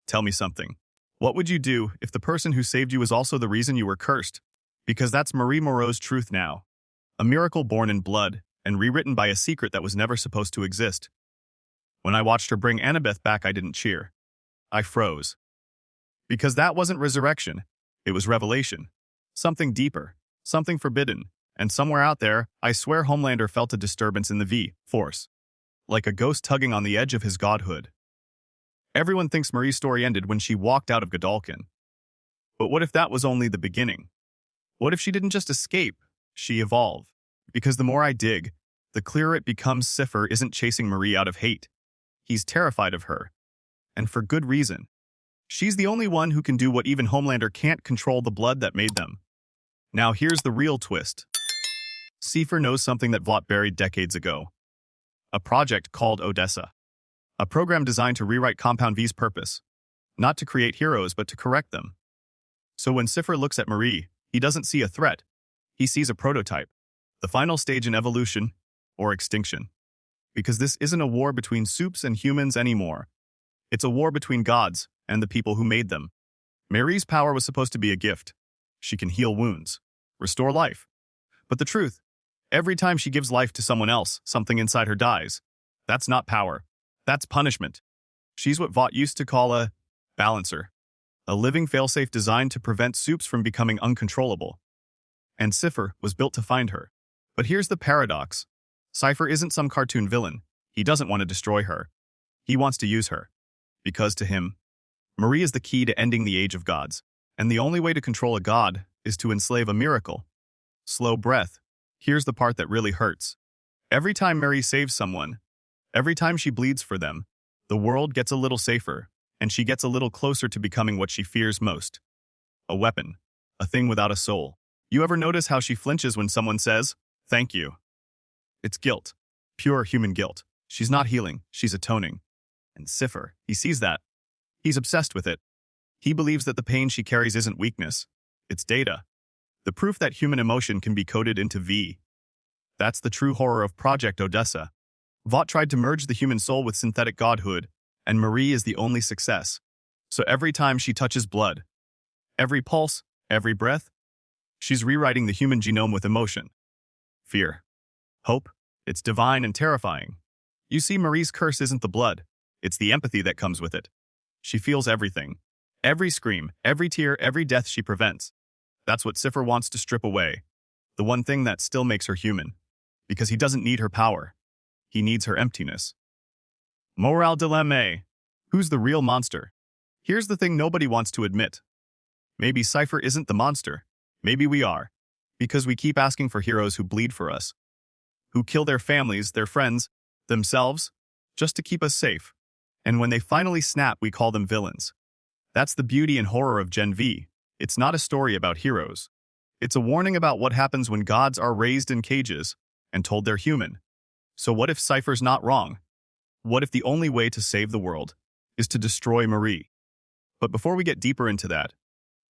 Tell me something. What would you do if the person who saved you was also the reason you were cursed? Because that's Marie Moreau's truth now. A miracle born in blood and rewritten by a secret that was never supposed to exist. When I watched her bring Annabeth back, I didn't cheer. I froze. Because that wasn't resurrection. It was revelation. Something deeper, something forbidden, and somewhere out there, I swear Homelander felt a disturbance in the V-Force. Like a ghost tugging on the edge of his godhood. Everyone thinks Marie's story ended when she walked out of Godolkin. But what if that was only the beginning? What if she didn't just escape? She evolved. Because the more I dig, the clearer it becomes Cipher isn't chasing Marie out of hate. He's terrified of her. And for good reason. She's the only one who can do what even Homelander can't: control the blood that made them. Now here's the real twist. Cipher knows something that Vought buried decades ago. A project called Odessa. A program designed to rewrite Compound V's purpose. Not to create heroes, but to correct them. So when Cipher looks at Marie, he doesn't see a threat. He sees a prototype. The final stage in evolution, or extinction. Because this isn't a war between soups and humans anymore. It's a war between gods and the people who made them. Marie's power was supposed to be a gift. She can heal wounds, restore life. But the truth, every time she gives life to someone else, something inside her dies. That's not power. That's punishment. She's what Vought used to call a balancer. A living failsafe designed to prevent soups from becoming uncontrollable. And Cipher was built to find her. But here's the paradox. Cipher isn't some cartoon villain. He doesn't want to destroy her. He wants to use her. Because to him, Marie is the key to ending the age of gods. And the only way to control a god is to enslave a miracle. Slow breath. Here's the part that really hurts. Every time Marie saves someone, every time she bleeds for them, the world gets a little safer, and she gets a little closer to becoming what she fears most. A weapon. A thing without a soul. You ever notice how she flinches when someone says, "Thank you"? It's guilt. Pure human guilt. She's not healing, she's atoning. And Cipher, he sees that. He's obsessed with it. He believes that the pain she carries isn't weakness. It's data. The proof that human emotion can be coded into V. That's the true horror of Project Odessa. Vought tried to merge the human soul with synthetic godhood, and Marie is the only success. So every time she touches blood, every pulse, every breath, she's rewriting the human genome with emotion. Fear. Hope. It's divine and terrifying. You see, Marie's curse isn't the blood. It's the empathy that comes with it. She feels everything. Every scream, every tear, every death she prevents. That's what Cipher wants to strip away. The one thing that still makes her human. Because he doesn't need her power. He needs her emptiness. Morale dilemma. Who's the real monster? Here's the thing nobody wants to admit. Maybe Cipher isn't the monster. Maybe we are. Because we keep asking for heroes who bleed for us. Who kill their families, their friends, themselves, just to keep us safe. And when they finally snap, we call them villains. That's the beauty and horror of Gen V. It's not a story about heroes. It's a warning about what happens when gods are raised in cages and told they're human. So what if Cipher's not wrong? What if the only way to save the world is to destroy Marie? But before we get deeper into that,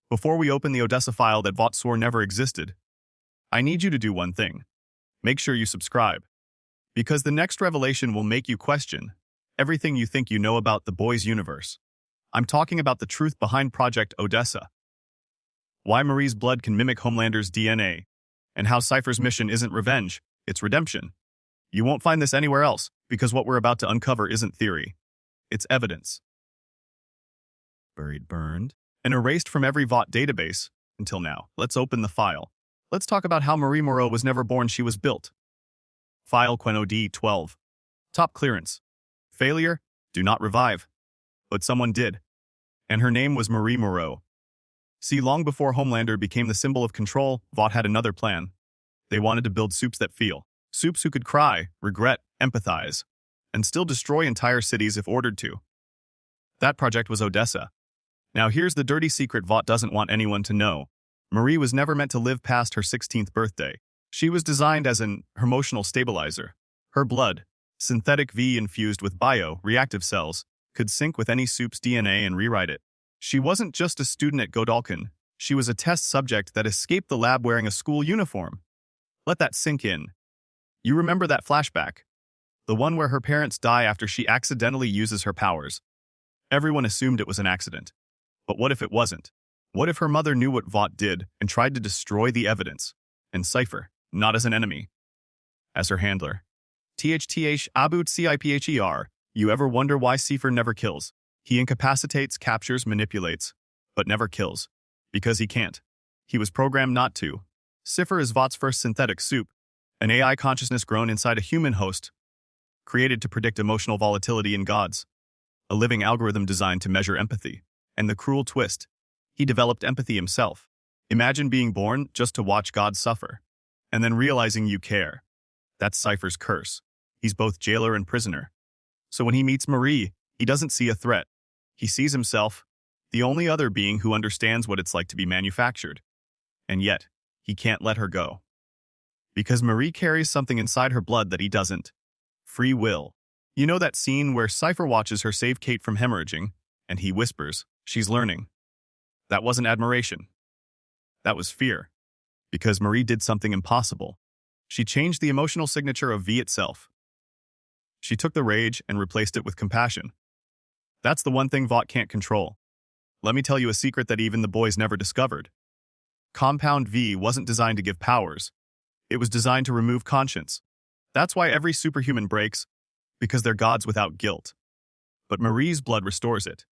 before we open the Odessa file that Vought swore never existed, I need you to do one thing. Make sure you subscribe. Because the next revelation will make you question everything you think you know about the boys' universe. I'm talking about the truth behind Project Odessa. Why Marie's blood can mimic Homelander's DNA, and how Cipher's mission isn't revenge, it's redemption. You won't find this anywhere else, because what we're about to uncover isn't theory. It's evidence. Burned, and erased from every Vought database, until now. Let's open the file. Let's talk about how Marie Moreau was never born, she was built. File Queno D12. Top clearance. Failure, do not revive. But someone did. And her name was Marie Moreau. See, long before Homelander became the symbol of control, Vought had another plan. They wanted to build soups that feel. Soups who could cry, regret, empathize, and still destroy entire cities if ordered to. That project was Odessa. Now here's the dirty secret Vought doesn't want anyone to know. Marie was never meant to live past her 16th birthday. She was designed as an emotional stabilizer. Her blood, synthetic V infused with bio-reactive cells, could sync with any soup's DNA and rewrite it. She wasn't just a student at Godolkin. She was a test subject that escaped the lab wearing a school uniform. Let that sink in. You remember that flashback? The one where her parents die after she accidentally uses her powers. Everyone assumed it was an accident. But what if it wasn't? What if her mother knew what Vought did and tried to destroy the evidence? And Cypher, not as an enemy, as her handler. THTH Abut Cipher. You ever wonder why Cypher never kills? He incapacitates, captures, manipulates, but never kills. Because he can't. He was programmed not to. Cypher is Vought's first synthetic soup, an AI consciousness grown inside a human host, created to predict emotional volatility in gods. A living algorithm designed to measure empathy. And the cruel twist, he developed empathy himself. Imagine being born just to watch gods suffer, and then realizing you care. That's Cypher's curse. He's both jailer and prisoner. So when he meets Marie, he doesn't see a threat. He sees himself, the only other being who understands what it's like to be manufactured. And yet, he can't let her go. Because Marie carries something inside her blood that he doesn't. Free will. You know that scene where Cypher watches her save Cate from hemorrhaging, and he whispers, "She's learning." That wasn't admiration. That was fear. Because Marie did something impossible. She changed the emotional signature of V itself. She took the rage and replaced it with compassion. That's the one thing Vought can't control. Let me tell you a secret that even the boys never discovered. Compound V wasn't designed to give powers. It was designed to remove conscience. That's why every superhuman breaks, because they're gods without guilt. But Marie's blood restores it.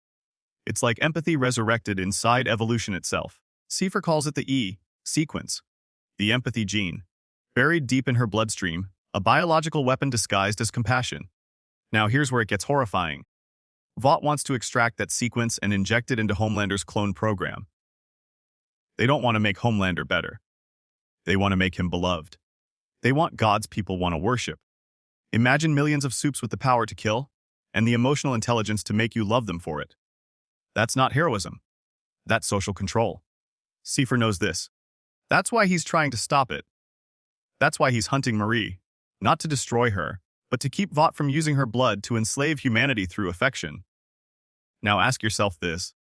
It's like empathy resurrected inside evolution itself. Cypher calls it the E sequence, the empathy gene. Buried deep in her bloodstream, a biological weapon disguised as compassion. Now here's where it gets horrifying. Vought wants to extract that sequence and inject it into Homelander's clone program. They don't want to make Homelander better. They want to make him beloved. They want gods people want to worship. Imagine millions of soups with the power to kill, and the emotional intelligence to make you love them for it. That's not heroism. That's social control. Cypher knows this. That's why he's trying to stop it. That's why he's hunting Marie, not to destroy her, but to keep Vought from using her blood to enslave humanity through affection. Now ask yourself this.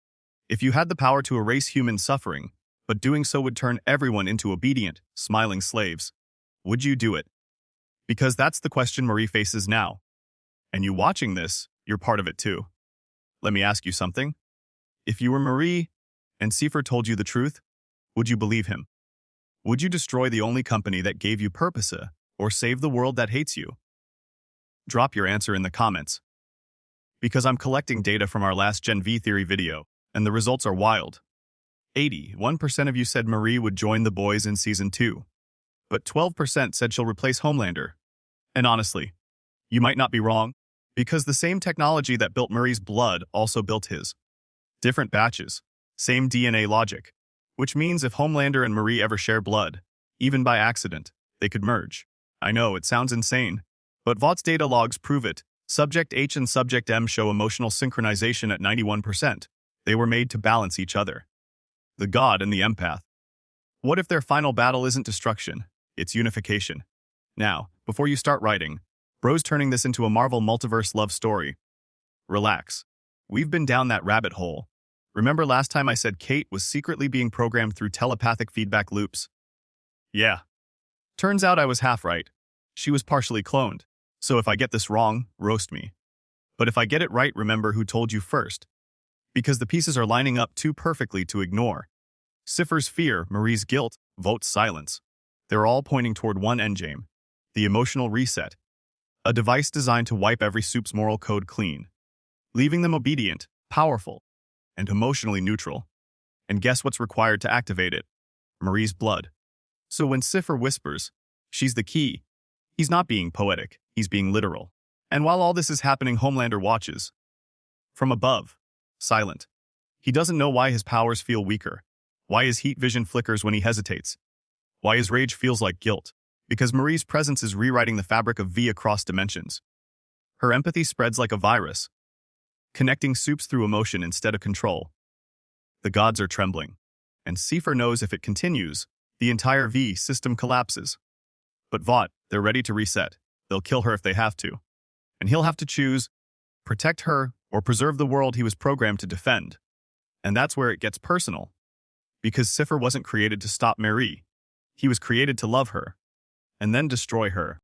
If you had the power to erase human suffering, but doing so would turn everyone into obedient, smiling slaves, would you do it? Because that's the question Marie faces now. And you watching this, you're part of it too. Let me ask you something. If you were Marie, and Cypher told you the truth, would you believe him? Would you destroy the only company that gave you purpose, or save the world that hates you? Drop your answer in the comments. Because I'm collecting data from our last Gen V theory video, and the results are wild. 81% of you said Marie would join the boys in Season 2. But 12% said she'll replace Homelander. And honestly, you might not be wrong, because the same technology that built Marie's blood also built his. Different batches, same DNA logic. Which means if Homelander and Marie ever share blood, even by accident, they could merge. I know, it sounds insane. But Vaught's data logs prove it. Subject H and Subject M show emotional synchronization at 91%. They were made to balance each other. The god and the empath. What if their final battle isn't destruction? It's unification. Now, before you start writing, bro's turning this into a Marvel multiverse love story. Relax. We've been down that rabbit hole. Remember last time I said Cate was secretly being programmed through telepathic feedback loops? Yeah. Turns out I was half right. She was partially cloned. So if I get this wrong, roast me. But if I get it right, remember who told you first. Because the pieces are lining up too perfectly to ignore. Cypher's fear, Marie's guilt, Vaught's silence. They're all pointing toward one endgame. The emotional reset. A device designed to wipe every soup's moral code clean. Leaving them obedient, powerful, and emotionally neutral. And guess what's required to activate it? Marie's blood. So when Cypher whispers, she's the key, he's not being poetic, he's being literal. And while all this is happening, Homelander watches. From above, silent. He doesn't know why his powers feel weaker, why his heat vision flickers when he hesitates, why his rage feels like guilt. Because Marie's presence is rewriting the fabric of V across dimensions. Her empathy spreads like a virus, connecting soups through emotion instead of control. The gods are trembling, and Cypher knows if it continues, the entire V system collapses. But Vought, they're ready to reset. They'll kill her if they have to. And he'll have to choose, protect her or preserve the world he was programmed to defend. And that's where it gets personal. Because Cypher wasn't created to stop Marie. He was created to love her, and then destroy her.